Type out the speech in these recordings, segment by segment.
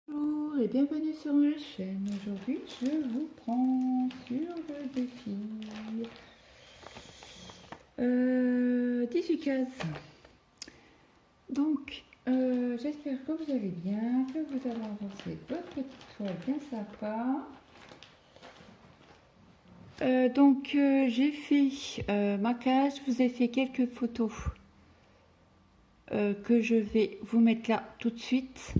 Bonjour et bienvenue sur ma chaîne. Aujourd'hui, je vous prends sur le défi 18 cases. Donc, j'espère que vous allez bien, que vous avez avancé votre petite toile bien sympa. J'ai fait ma case, je vous ai fait quelques photos que je vais vous mettre là tout de suite.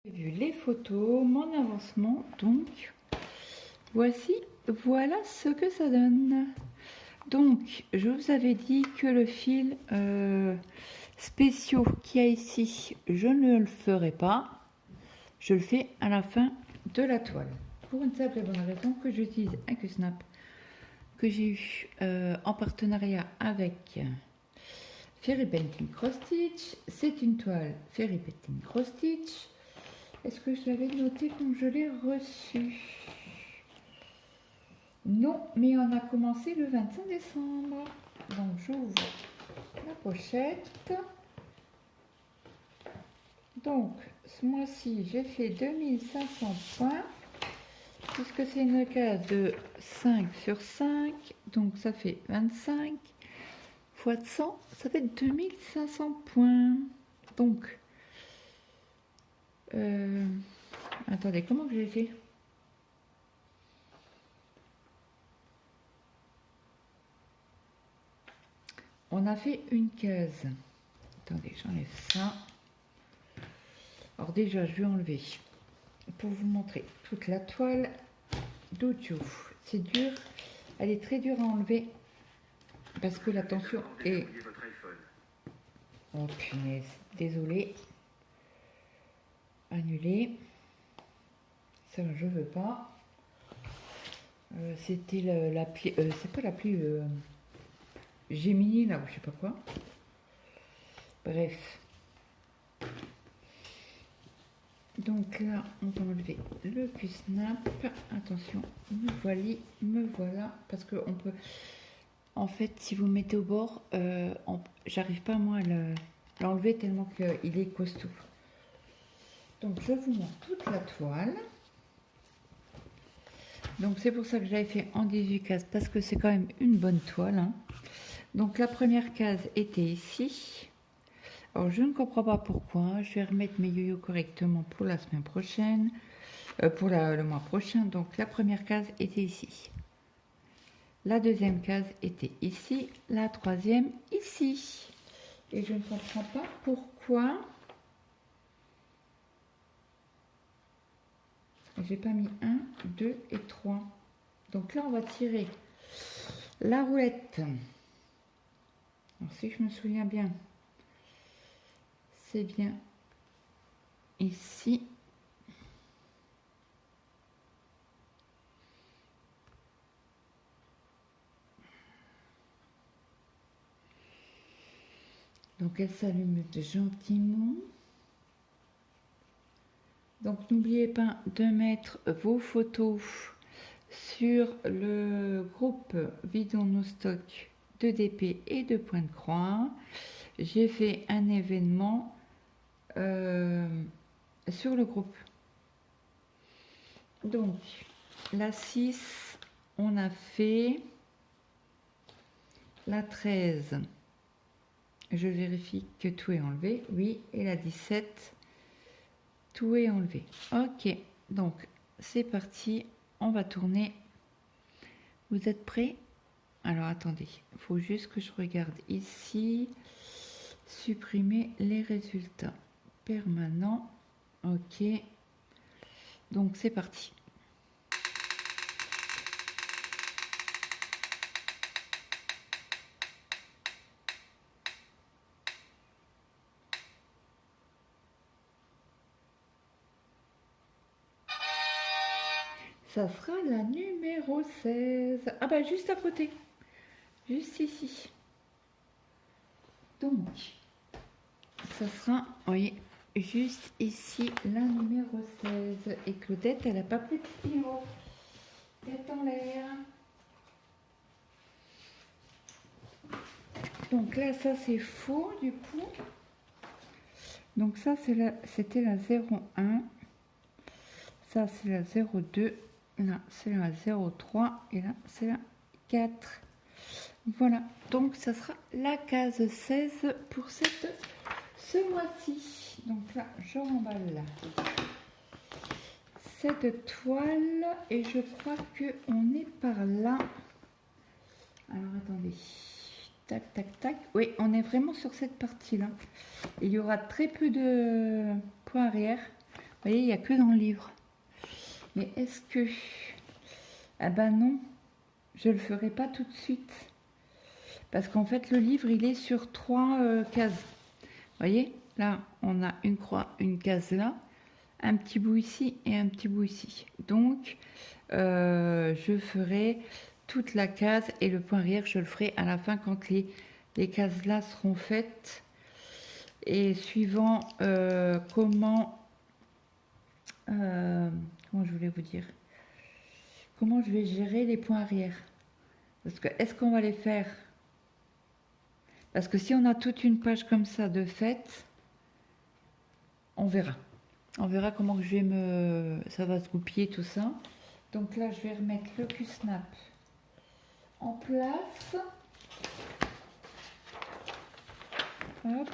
J'ai vu les photos, mon avancement, donc voilà ce que ça donne. Donc, je vous avais dit que le fil spéciaux qu'il y a ici, je ne le ferai pas. Je le fais à la fin de la toile. Pour une simple et bonne raison que j'utilise un Q-Snap que j'ai eu en partenariat avec Fairy Painting Cross Stitch. C'est une toile Fairy Painting Cross Stitch. Est-ce que je l'avais noté quand je l'ai reçue? Non, mais on a commencé le 25 décembre. Donc j'ouvre la pochette. Donc ce mois-ci, j'ai fait 2500 points. Puisque c'est une case de 5 sur 5, donc ça fait 25 fois 100, ça fait 2500 points. Donc, attendez, comment que j'ai fait? On a fait une case. Attendez, j'enlève ça. Alors déjà, je vais enlever pour vous montrer toute la toile d'Ojo. C'est dur, elle est très dure à enlever parce que la tension est... Oh punaise, désolé. Annuler. Ça, je veux pas. C'était l'appli... c'est pas l'appli Gemini, là, ou je sais pas quoi. Bref. Donc là, on va enlever le Q-Snap. Attention, me voilà. Parce que on peut... En fait, si vous mettez au bord, j'arrive pas moi à l'enlever tellement qu'il est costaud. Donc je vous montre toute la toile. Donc c'est pour ça que j'avais fait en 18 cases, parce que c'est quand même une bonne toile. Hein. Donc la première case était ici. Alors je ne comprends pas pourquoi. Je vais remettre mes yo-yo correctement pour la semaine prochaine. Pour le mois prochain. Donc la première case était ici. La deuxième case était ici. La troisième ici. Et je ne comprends pas pourquoi j'ai pas mis 1, 2 et 3. Donc là on va tirer la roulette. Alors si je me souviens bien, c'est bien ici. Donc elle s'allume gentiment. Donc n'oubliez pas de mettre vos photos sur le groupe Vidons nos stocks de DP et de Point de Croix. J'ai fait un événement sur le groupe. Donc la 6, on a fait la 13. Je vérifie que tout est enlevé. Oui, et la 17, tout est enlevé. Ok, donc c'est parti. On va tourner. Vous êtes prêts? Alors attendez, il faut juste que je regarde ici. Supprimer les résultats permanents. Ok. Donc c'est parti. Ça sera la numéro numéro 16. Ah bah juste à côté. Juste ici. Donc, ça sera, vous voyez, juste ici, la numéro 16. Et Claudette, elle n'a pas pris de stylo. Tête en l'air. Donc là, ça c'est faux du coup. Donc ça, c'était la 01. Ça, c'est la 02. Là, c'est la 03. Et là, c'est la 4. Voilà. Donc, ça sera la case 16 pour ce mois-ci. Donc là, je remballe cette toile. Et je crois qu'on est par là. Alors, attendez. Tac, tac, tac. Oui, on est vraiment sur cette partie-là. Il y aura très peu de points arrière. Vous voyez, il n'y a que dans le livre. Mais est-ce que... Ah ben non, je ne le ferai pas tout de suite. Parce qu'en fait, le livre, il est sur 3 cases. Vous voyez, là, on a une croix, une case là, un petit bout ici et un petit bout ici. Donc, je ferai toute la case et le point arrière, je le ferai à la fin quand les cases là seront faites. Et suivant comment je voulais vous dire, comment je vais gérer les points arrière. Parce que est-ce qu'on va les faire? Parce que si on a toute une page comme ça de fait, on verra. On verra comment je vais ça va se goupiller tout ça. Donc là, je vais remettre le Q-Snap en place. Hop.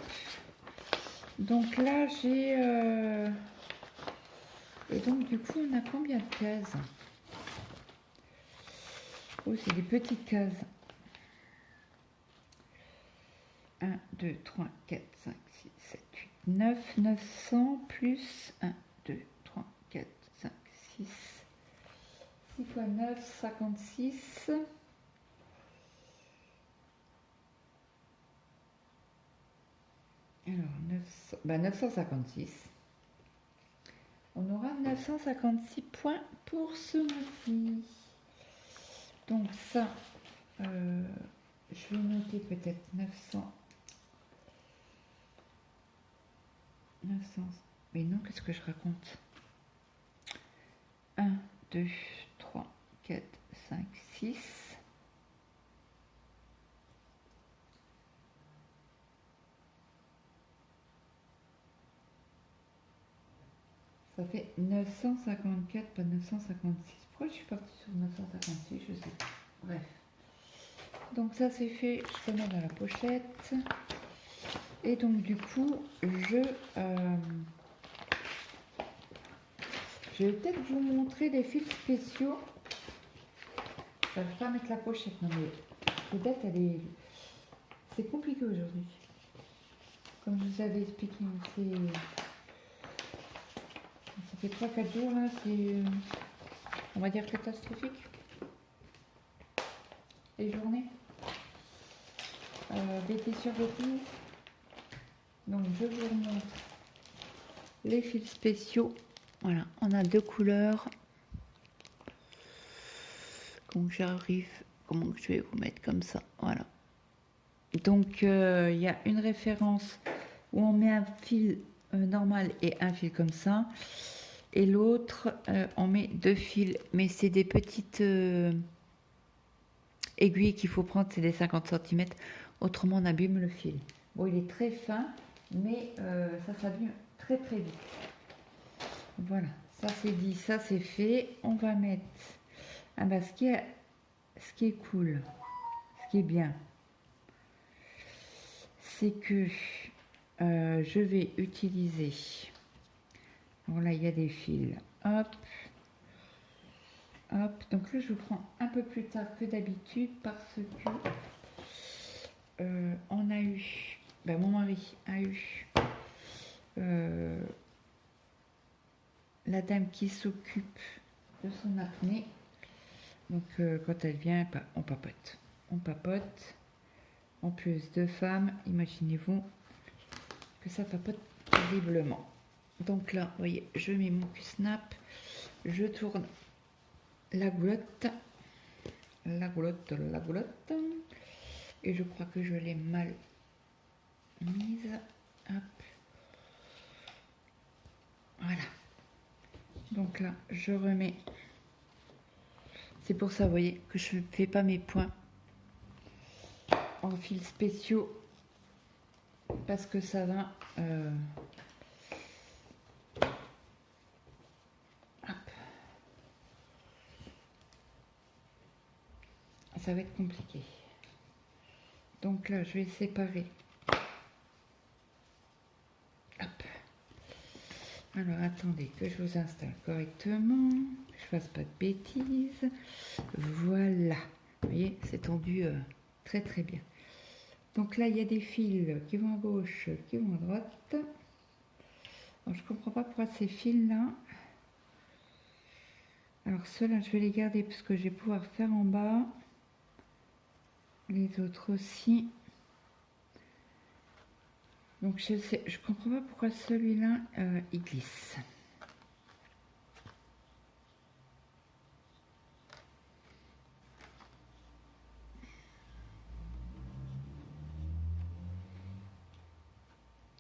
Donc là, j'ai... Et donc, du coup, on a combien de cases? Oh, c'est des petites cases. 1, 2, 3, 4, 5, 6, 7, 8, 9, 900 plus 1, 2, 3, 4, 5, 6. 6 fois 9, 56. Alors, 956. On aura 956 points pour ce mois-ci. Donc ça, je vais noter peut-être 900. Mais non, qu'est-ce que je raconte? 1, 2, 3, 4, 5, 6. Ça fait 954, pas 956. Pourquoi je suis partie sur 956? Je sais pas. Bref. Donc ça c'est fait, je remets dans la pochette. Et donc du coup, je vais peut-être vous montrer des fils spéciaux. Je ne vais pas mettre la pochette, non mais peut-être c'est compliqué aujourd'hui. Comme je vous avais expliqué, ça fait 3-4 jours là, c'est on va dire catastrophique. Les journées. D'été sur bêtise. Donc je vous montre les fils spéciaux. Voilà, on a 2 couleurs. Donc j'arrive, comment je vais vous mettre comme ça, voilà. Donc il y a une référence où on met un fil normal et un fil comme ça. Et l'autre, on met 2 fils. Mais c'est des petites aiguilles qu'il faut prendre, c'est des 50 cm. Autrement, on abîme le fil. Bon, il est très fin, mais ça s'abîme très très vite. Voilà, ça c'est dit, ça c'est fait. On va mettre... Ah bah, ce qui est cool, ce qui est bien, c'est que je vais utiliser... Voilà, il y a des fils. Hop. Hop. Donc là, je vous prends un peu plus tard que d'habitude parce que on a eu... Ben, mon mari a eu la dame qui s'occupe de son apnée. Donc quand elle vient, on papote. On papote. En plus, 2 femmes, imaginez-vous que ça papote terriblement. Donc là, vous voyez, je mets mon Q-Snap, je tourne la goulotte la roulotte, la roulotte. Et je crois que je l'ai mal mise. Hop. Voilà. Donc là, je remets. C'est pour ça, vous voyez, que je ne fais pas mes points en fils spéciaux. Parce que ça va... hop. Ça va être compliqué. Donc là, je vais séparer. Hop. Alors, attendez que je vous installe correctement. Que je fasse pas de bêtises. Voilà. Vous voyez, c'est tendu très très bien. Donc là, il y a des fils qui vont à gauche, qui vont à droite. Alors, je comprends pas pourquoi ces fils-là. Alors, ceux-là, je vais les garder parce que je vais pouvoir faire en bas. Les autres aussi. Donc, je comprends pas pourquoi celui-là, il glisse.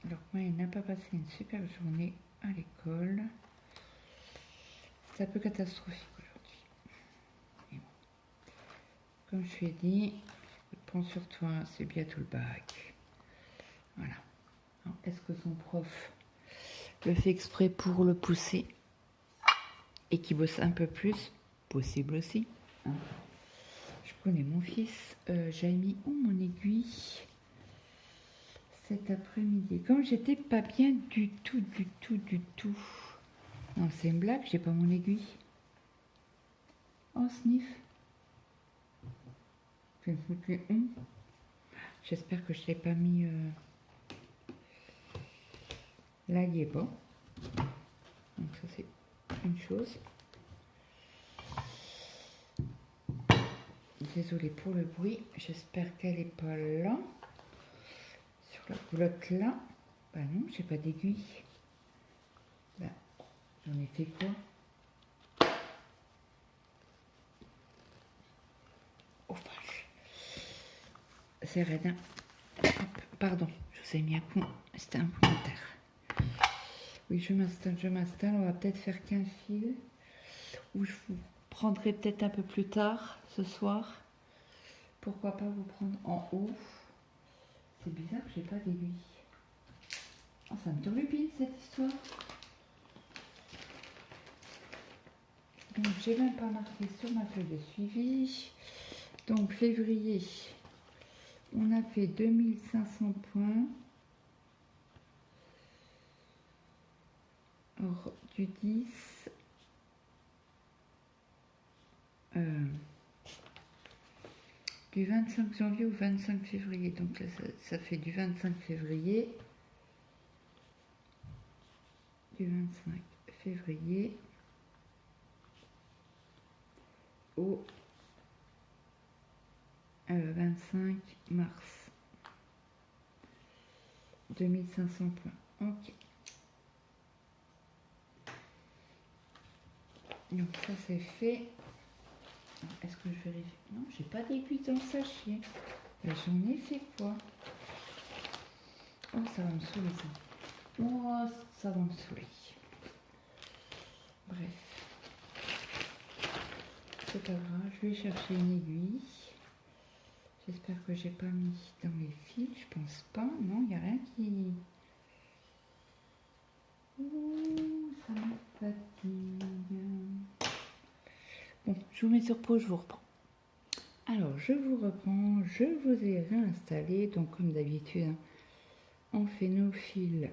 Alors, moi, il n'a pas passé une super journée à l'école. C'est un peu catastrophique aujourd'hui. Bon. Comme je lui ai dit, prends sur toi, c'est bientôt le bac. Voilà. Est-ce que son prof le fait exprès pour le pousser et qu'il bosse un peu plus? Possible aussi. Hein. Je connais mon fils. J'ai mis où mon aiguille cet après-midi? Comme j'étais pas bien du tout. Non, c'est une blague, j'ai pas mon aiguille. Oh, sniff. J'espère que je l'ai pas mis. Là, il est bon. Donc ça, c'est une chose. Désolée pour le bruit. J'espère qu'elle n'est pas là. Sur la culotte là. Bah non, j'ai pas d'aiguille. Bah, j'en ai fait quoi? Oh vache. C'est raide. Hein. Hop, pardon, je vous ai mis un coup. C'était involontaire. Oui, je m'installe. On va peut-être faire qu'un fil. Ou je vous prendrai peut-être un peu plus tard ce soir. Pourquoi pas vous prendre en haut? C'est bizarre que j'ai pas d'aiguille. Oh, ça me turlupine cette histoire. Donc j'ai même pas marqué sur ma feuille de suivi. Donc février, on a fait 2500 points. Alors, du 10 du 25 janvier au 25 février. Donc là, ça fait du 25 février. Du 25 février au 25 mars. 2500 points. Ok. Donc ça c'est fait. Est-ce que je vérifie? Non, j'ai pas d'aiguille dans le sachet. J'en ai fait quoi? Oh, ça va me saouler ça. Oh, ça va me saouler. Bref. C'est pas grave, je vais chercher une aiguille. J'espère que j'ai pas mis dans les fils. Je pense pas. Non, il n'y a rien qui... Ouh, ça me fatigue. Bon, je vous mets sur pause, je vous reprends. Alors, je vous reprends, je vous ai réinstallé. Donc, comme d'habitude, hein, on fait nos fils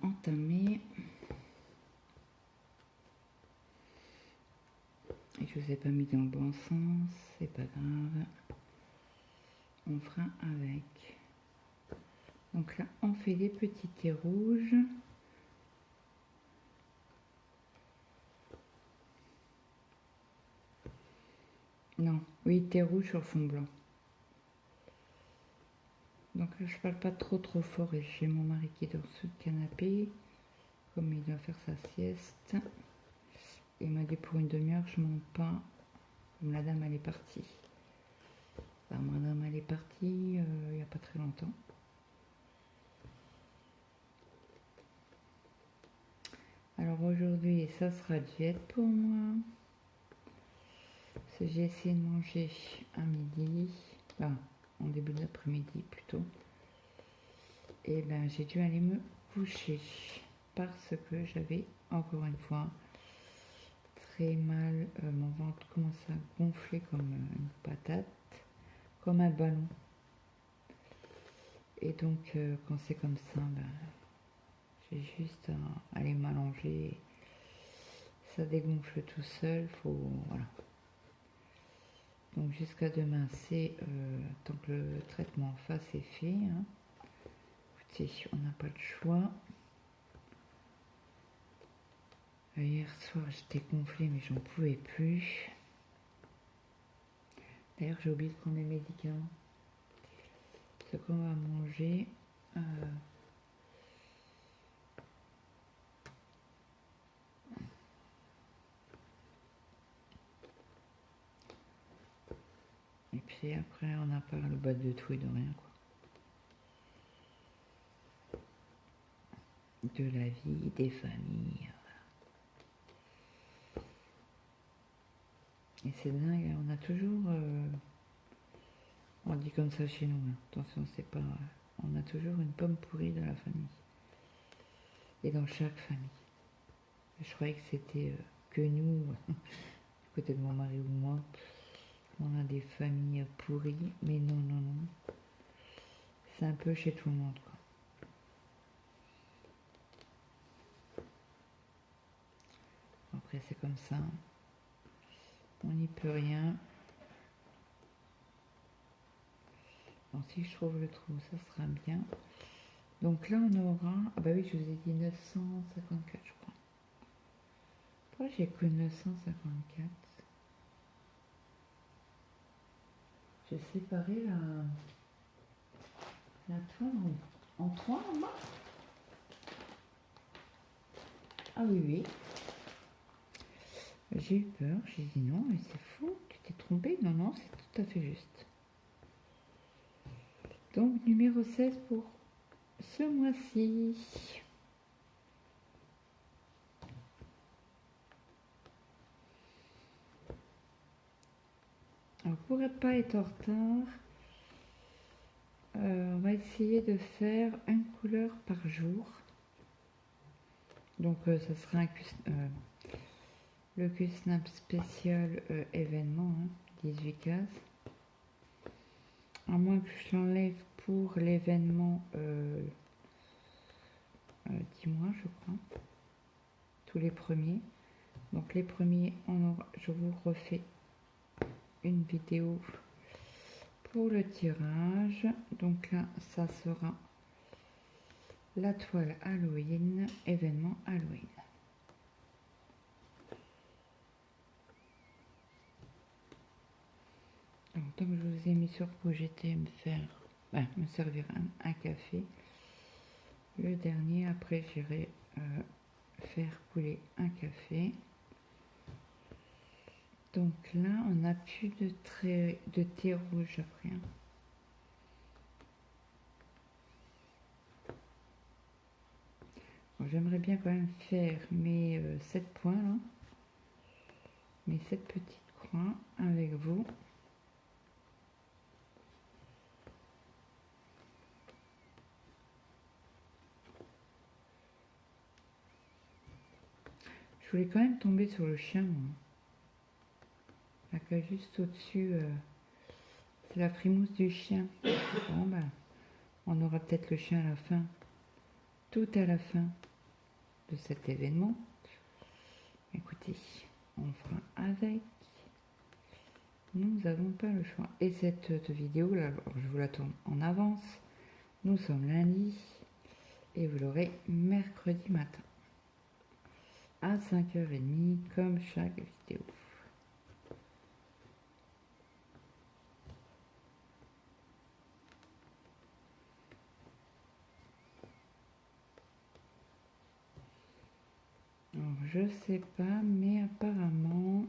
entamés. Et je vous ai pas mis dans le bon sens, c'est pas grave. On fera avec. Donc là, on fait des petits thés rouges. Non, oui, thé rouge sur fond blanc. Donc là, je parle pas trop fort et j'ai mon mari qui est dessous le canapé, comme il doit faire sa sieste. Il m'a dit pour une demi-heure, je monte pas. Comme la dame, elle est partie. Alors, madame, elle est partie il n'y a pas très longtemps. Alors aujourd'hui, ça sera diète pour moi. Parce que j'ai essayé de manger à midi, enfin en début d'après-midi plutôt. Et ben j'ai dû aller me coucher parce que j'avais encore une fois très mal. Mon ventre commence à gonfler comme une patate, comme un ballon. Et donc quand c'est comme ça, ben, j'ai juste à aller m'allonger. Ça dégonfle tout seul, faut voilà. Donc jusqu'à demain, c'est tant que le traitement en face est fait. Hein. Écoutez, on n'a pas le choix. Hier soir, j'étais gonflée, mais j'en pouvais plus. D'ailleurs, j'ai oublié de prendre mes médicaments. Ce qu'on va manger. Et puis après, on n'a pas le bas de tout et de rien, quoi. De la vie, des familles. Et c'est dingue, on a toujours... on dit comme ça chez nous, hein. Attention, c'est pas... on a toujours une pomme pourrie dans la famille. Et dans chaque famille. Je croyais que c'était que nous, du côté de mon mari ou moi, on a des familles pourries, mais non, non, non. C'est un peu chez tout le monde, quoi. Après, c'est comme ça. On n'y peut rien. Bon, si je trouve le trou, ça sera bien. Donc là, on aura... Ah bah oui, je vous ai dit 954, je crois. Pourquoi j'ai que 954? J'ai séparé la toile en trois en bas. Ah oui, oui. J'ai eu peur, j'ai dit non, mais c'est fou, tu t'es trompé. Non, non, c'est tout à fait juste. Donc, numéro 16 pour ce mois-ci. Alors, pour ne pas être en retard, on va essayer de faire une couleur par jour. Donc, ça sera le Q-Snap spécial événement, hein, 18 cases. À moins que je l'enlève pour l'événement 10 mois, je crois. Tous les premiers. Donc, les premiers, je vous refais une vidéo pour le tirage. Donc là, ça sera la toile Halloween, événement Halloween. Alors, donc je vous ai mis sur quoi j'étais me servir un café. Le dernier, après j'irai faire couler un café. Donc là, on n'a plus de thé rouge après. Hein. Bon, j'aimerais bien quand même faire mes 7 points là. Mes 7 petites croix avec vous. Je voulais quand même tomber sur le chien. Là, juste au-dessus, c'est la frimousse du chien. Bon, ben, on aura peut-être le chien à la fin. Tout à la fin de cet événement. Écoutez, on fera avec. Nous n'avons pas le choix. Et cette vidéo, là, je vous la tourne en avance. Nous sommes lundi. Et vous l'aurez mercredi matin. À 5h30, comme chaque vidéo. On je sais pas, mais apparemment...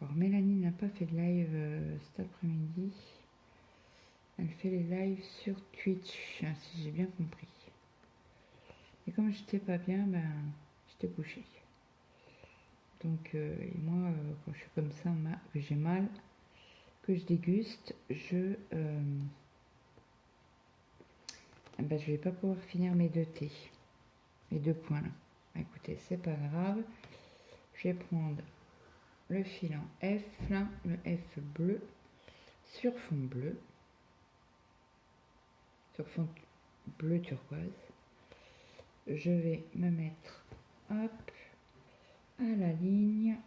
Alors, Mélanie n'a pas fait de live cet après-midi. Elle fait les lives sur Twitch, si j'ai bien compris. Et comme j'étais pas bien, ben, j'étais couchée. Donc, et moi, quand je suis comme ça, que j'ai mal, que je déguste, ben, je vais pas pouvoir finir mes 2 thés, mes 2 points là. Écoutez, c'est pas grave. Je vais prendre le filant F, là, le F bleu, sur fond bleu, sur fond bleu turquoise. Je vais me mettre, hop, à la ligne.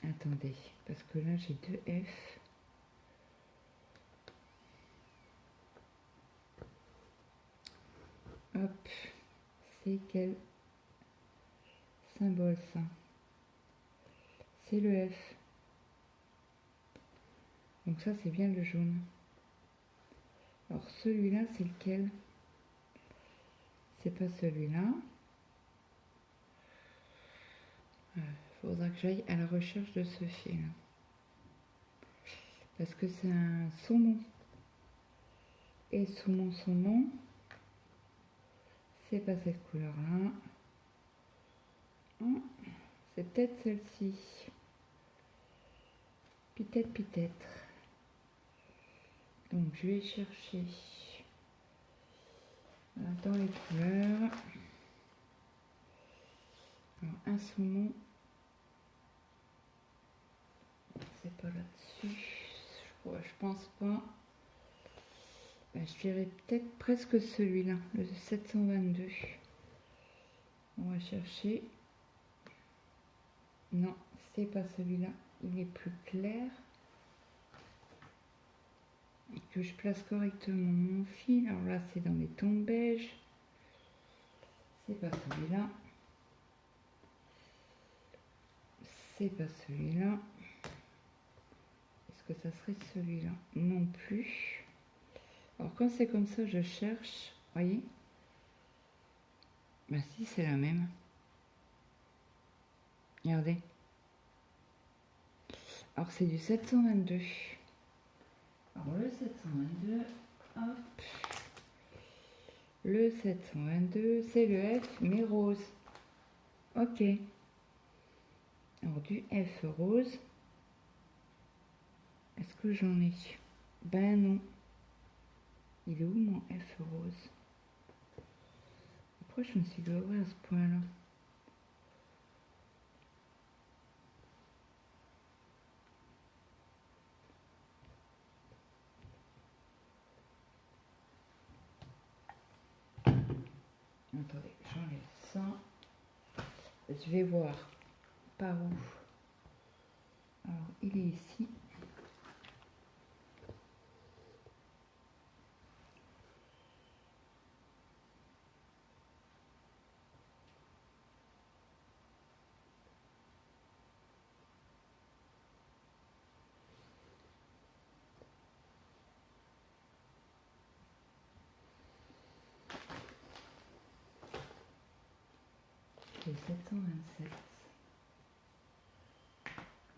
Attendez, parce que là j'ai 2 F. Hop, c'est quel symbole ça? C'est le F. Donc ça c'est bien le jaune. Alors celui-là c'est lequel? C'est pas celui-là. Faudra que j'aille à la recherche de ce fil. Parce que c'est un saumon. Et saumon, c'est pas cette couleur-là. C'est peut-être celle-ci. Peut-être. Donc je vais chercher dans les couleurs. Alors, un saumon. C'est pas là-dessus. Je pense pas. Je dirais peut-être presque celui-là, le 722. On va chercher. Non, c'est pas celui-là. Il est plus clair. Et que je place correctement mon fil. Alors là, c'est dans les tons beige. C'est pas celui-là. C'est pas celui-là. Est-ce que ça serait celui-là? Non plus. Alors quand c'est comme ça, je cherche. Voyez? Bah si, c'est la même. Regardez. Alors c'est du 722. Alors le 722, hop. Le 722, c'est le F, mais rose. Ok. Alors du F rose. Est-ce que j'en ai? Ben non. Il est où mon F rose? Pourquoi je me suis dit ouvrir à ce point-là? Attendez, j'enlève ça. Je vais voir par où. Alors, il est ici. C'est 727.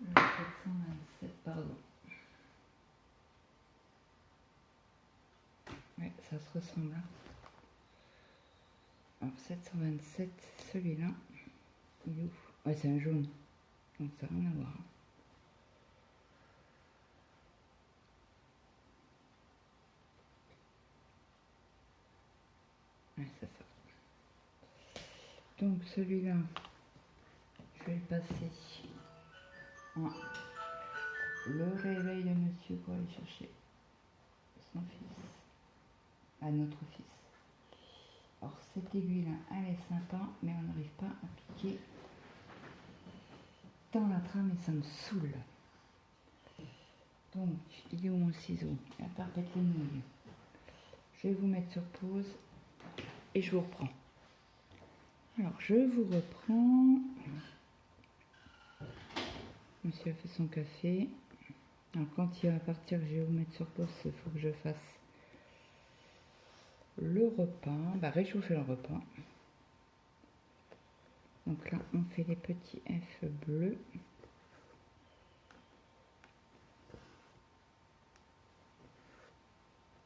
Le 727, pardon. Ouais, ça se ressemble. Alors 727, celui-là, il est où? Ouais, c'est un jaune. Donc ça n'a rien à voir. Ouais, c'est ça. Donc celui-là, je vais le passer en le réveil de monsieur pour aller chercher son fils, à notre fils. Alors cette aiguille-là, elle est sympa, mais on n'arrive pas à piquer dans la trame et ça me saoule. Donc, il est où mon ciseau? La parpette les nouilles. Je vais vous mettre sur pause et je vous reprends. Alors, je vous reprends. Monsieur a fait son café. Alors quand il va partir, je vais vous mettre sur pause, il faut que je fasse le repas, réchauffer le repas. Donc là, on fait les petits F bleus.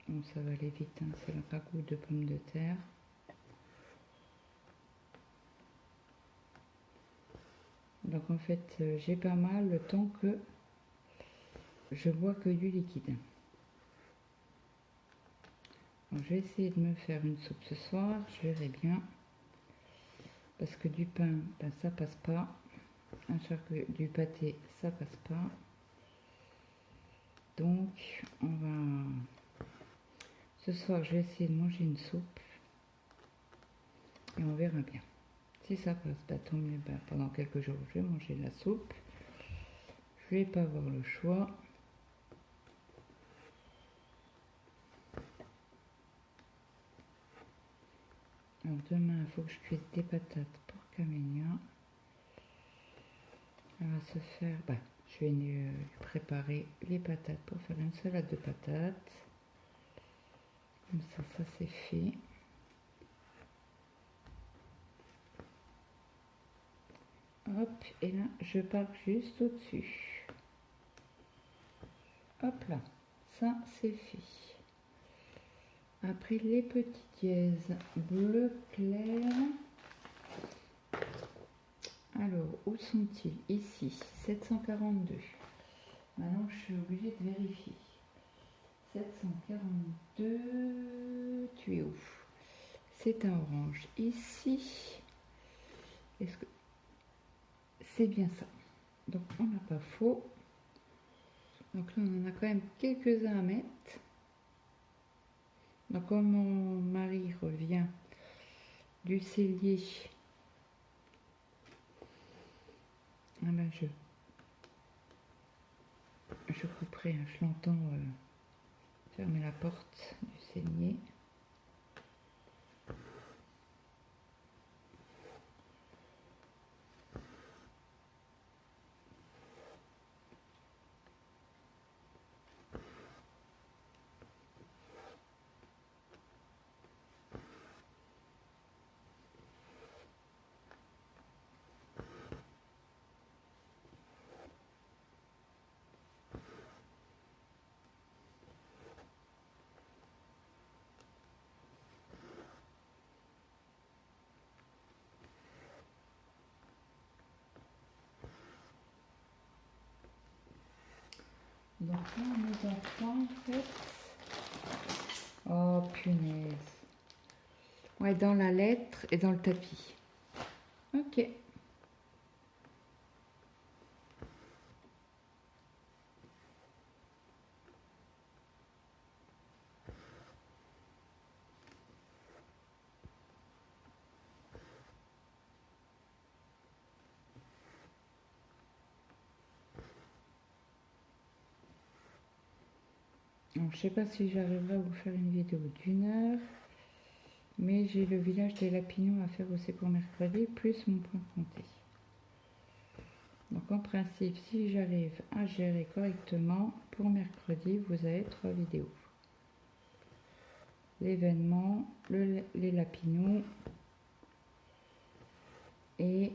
Bon, ça va aller vite, hein, c'est le ragoût de pommes de terre. Donc en fait, j'ai pas mal le temps que je bois que du liquide. Donc, je vais essayer de me faire une soupe ce soir, je verrai bien. Parce que du pain, ça passe pas. Du pâté, ça passe pas. Donc, on va... Ce soir, je vais essayer de manger une soupe. Et on verra bien. Si ça passe, tant mieux. Pendant quelques jours, je vais manger de la soupe. Je vais pas avoir le choix. Alors demain, il faut que je cuise des patates pour Camélia. Elle va se faire... je vais lui préparer les patates pour faire une salade de patates. Comme ça c'est fait. Hop, et là, je pars juste au-dessus. Hop là, ça c'est fait. Après les petits dièses bleu clair. Alors, où sont-ils? Ici, 742. Maintenant, je suis obligée de vérifier. 742, tu es où? C'est un orange. Ici, est-ce que c'est bien ça? Donc, on n'a pas faux. Donc là, on en a quand même quelques-uns à mettre. Donc, comme mon mari revient du cellier, je couperai, je l'entends fermer la porte du cellier. Donc là, on est dans quoi en fait? Oh punaise. Ouais, dans la lettre et dans le tapis. Ok. Alors, je sais pas si j'arriverai à vous faire une vidéo d'1 heure, mais j'ai le village des Lapinons à faire aussi pour mercredi, plus mon point compté. Donc en principe, si j'arrive à gérer correctement, pour mercredi, vous avez 3 vidéos. L'événement, les Lapinons et...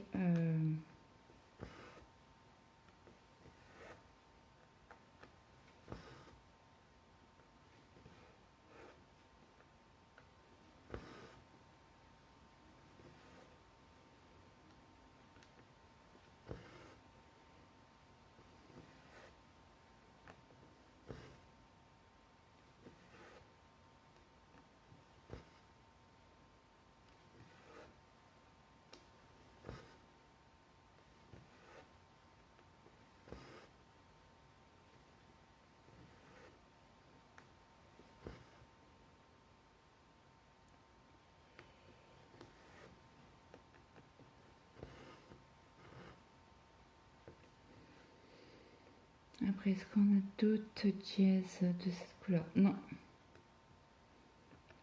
Après, est-ce qu'on a d'autres dièses de cette couleur? Non.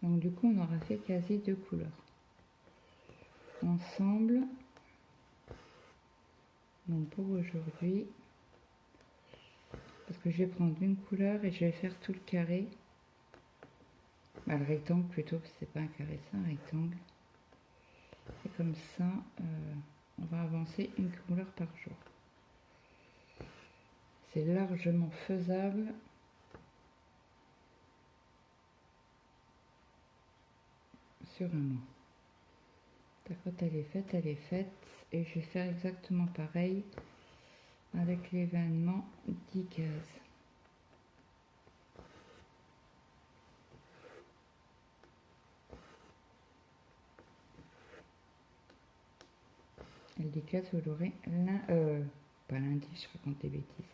Donc du coup, on aura fait quasi 2 couleurs. Ensemble. Donc pour aujourd'hui, Parce que je vais prendre une couleur et je vais faire tout le carré. Bah, le rectangle plutôt, parce que c'est pas un carré, c'est un rectangle. Et comme ça, on va avancer une couleur par jour. C'est largement faisable. Sur un mois. Quand elle est faite, elle est faite. Et je vais faire exactement pareil avec l'événement 10 cases. Les 10 cases, vous l'aurez pas lundi, je raconte des bêtises.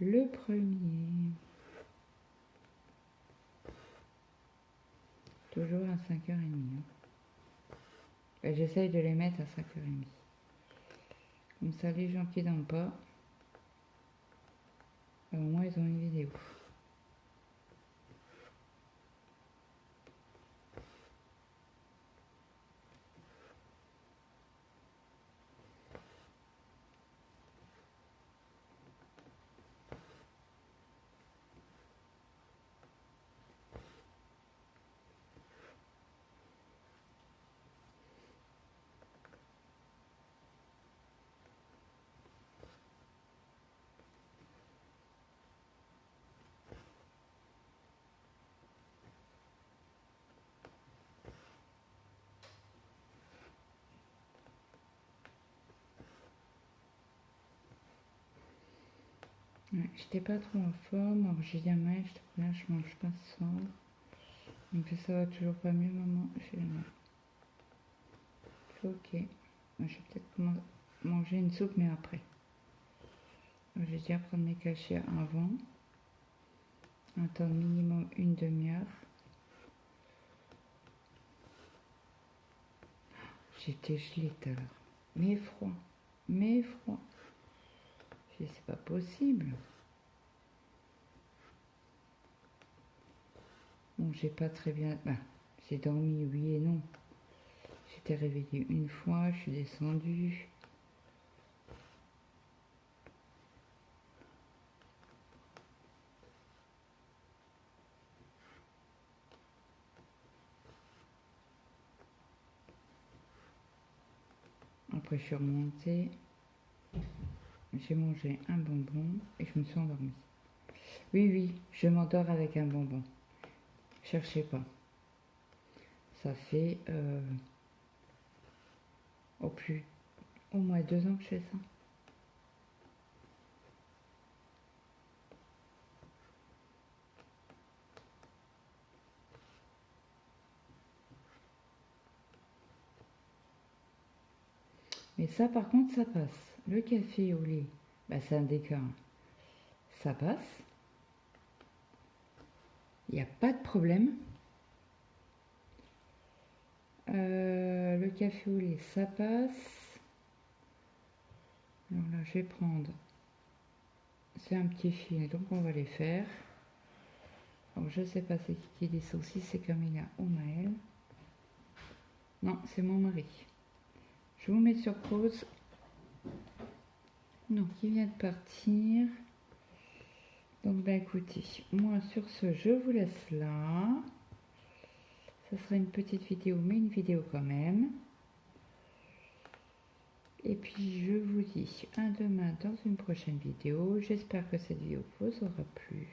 Le premier. Toujours à 5h30. Hein. J'essaye de les mettre à 5h30. Comme ça, les gens qui n'ont pas, au moins ils ont une vidéo. Ouais, j'étais pas trop en forme, alors j'ai dit à Maëlle, je mange pas ce soir. Donc ça va toujours pas mieux, maman. J'ai mal. Ok. Je vais peut-être manger une soupe, mais après. Je vais déjà prendre mes cachets avant. Attendre minimum une demi-heure. J'étais gelée tout à l'heure. Mais froid. Mais froid. C'est pas possible. Bon, j'ai pas très bien... Bah, j'ai dormi, oui et non. J'étais réveillée une fois, je suis descendue. Après, je suis remontée. J'ai mangé un bonbon et je me suis endormie. Oui, oui, je m'endors avec un bonbon. Cherchez pas. Ça fait au moins 2 ans que je fais ça. Mais ça, par contre, ça passe. Le café au lait, bah, c'est un décor. Ça passe. Il n'y a pas de problème. Le café au lait, ça passe. Alors là, je vais prendre. C'est un petit fil, donc on va les faire. Alors, je sais pas c'est qui dit ça aussi, c'est Camilla ou Maëlle. Non, c'est mon mari. Je vous mets sur pause. Donc, il vient de partir. Donc, bah écoutez, moi sur ce, je vous laisse là. Ça sera une petite vidéo, mais une vidéo quand même. Et puis, je vous dis à demain dans une prochaine vidéo. J'espère que cette vidéo vous aura plu.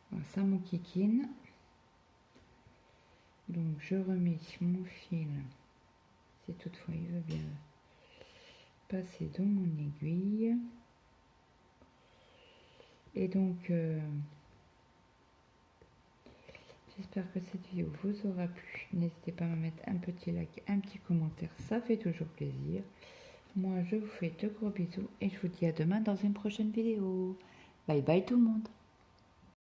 Voilà, ça mon kikine. Donc, je remets mon fil, si toutefois il veut bien passer dans mon aiguille. Et donc, j'espère que cette vidéo vous aura plu. N'hésitez pas à me mettre un petit like, un petit commentaire, ça fait toujours plaisir. Moi, je vous fais de gros bisous et je vous dis à demain dans une prochaine vidéo. Bye bye tout le monde.